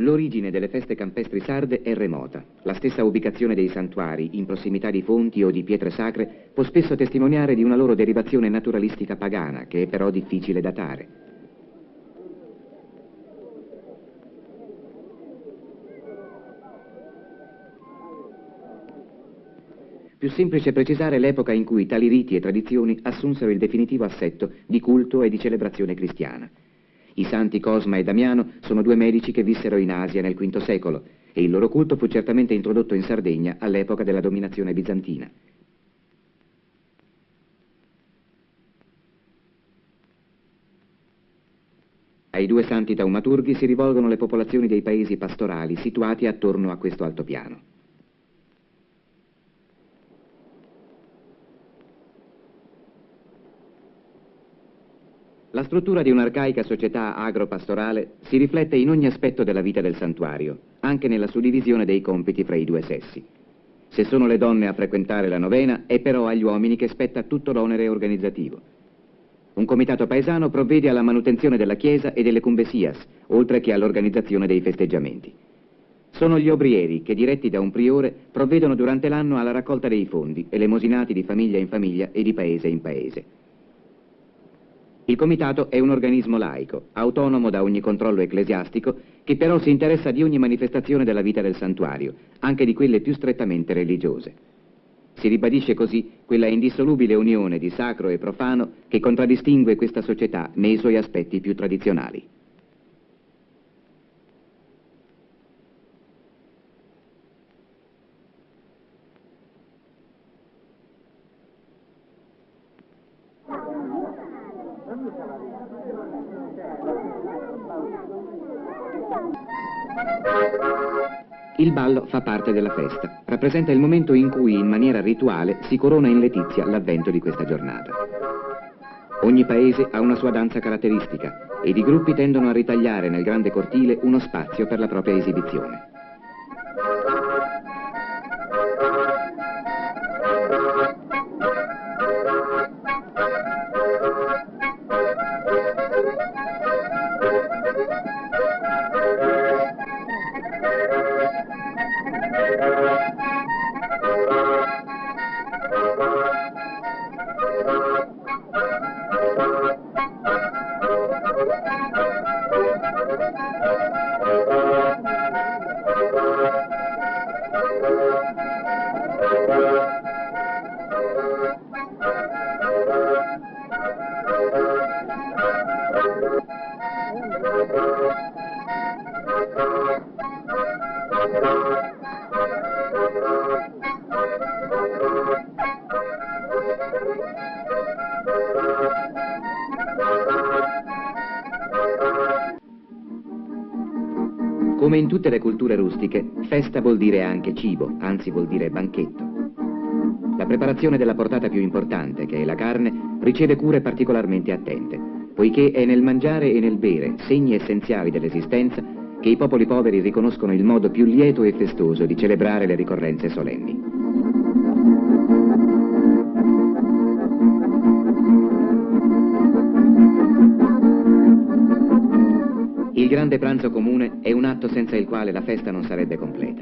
L'origine delle feste campestri sarde è remota. La stessa ubicazione dei santuari, in prossimità di fonti o di pietre sacre, può spesso testimoniare di una loro derivazione naturalistica pagana, che è però difficile datare. Più semplice precisare l'epoca in cui tali riti e tradizioni assunsero il definitivo assetto di culto e di celebrazione cristiana. I santi Cosma e Damiano sono due medici che vissero in Asia nel V secolo e il loro culto fu certamente introdotto in Sardegna all'epoca della dominazione bizantina. Ai due santi taumaturghi si rivolgono le popolazioni dei paesi pastorali situati attorno a questo altopiano. La struttura di un'arcaica società agro-pastorale si riflette in ogni aspetto della vita del santuario, anche nella suddivisione dei compiti fra i due sessi. Se sono le donne a frequentare la novena, è però agli uomini che spetta tutto l'onere organizzativo. Un comitato paesano provvede alla manutenzione della chiesa e delle cumbesias, oltre che all'organizzazione dei festeggiamenti. Sono gli obrieri che, diretti da un priore, provvedono durante l'anno alla raccolta dei fondi, elemosinati di famiglia in famiglia e di paese in paese. Il comitato è un organismo laico, autonomo da ogni controllo ecclesiastico, che però si interessa di ogni manifestazione della vita del santuario, anche di quelle più strettamente religiose. Si ribadisce così quella indissolubile unione di sacro e profano che contraddistingue questa società nei suoi aspetti più tradizionali. Il ballo fa parte della festa, rappresenta il momento in cui in maniera rituale si corona in letizia l'avvento di questa giornata. Ogni paese ha una sua danza caratteristica ed i gruppi tendono a ritagliare nel grande cortile uno spazio per la propria esibizione. Come in tutte le culture rustiche, festa vuol dire anche cibo, anzi vuol dire banchetto. La preparazione della portata più importante, che è la carne, riceve cure particolarmente attente, poiché è nel mangiare e nel bere, segni essenziali dell'esistenza, che i popoli poveri riconoscono il modo più lieto e festoso di celebrare le ricorrenze solenni. Il grande pranzo comune è un atto senza il quale la festa non sarebbe completa.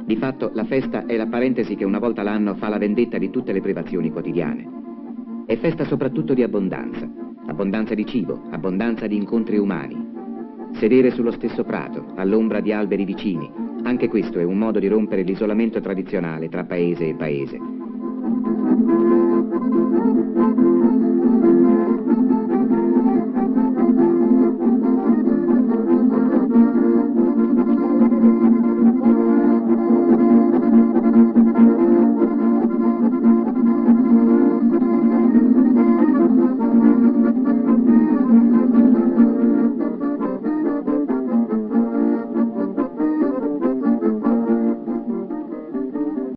Di fatto, la festa è la parentesi che una volta l'anno fa la vendetta di tutte le privazioni quotidiane. È festa soprattutto di abbondanza, abbondanza di cibo, abbondanza di incontri umani. Sedere sullo stesso prato, all'ombra di alberi vicini, anche questo è un modo di rompere l'isolamento tradizionale tra paese e paese.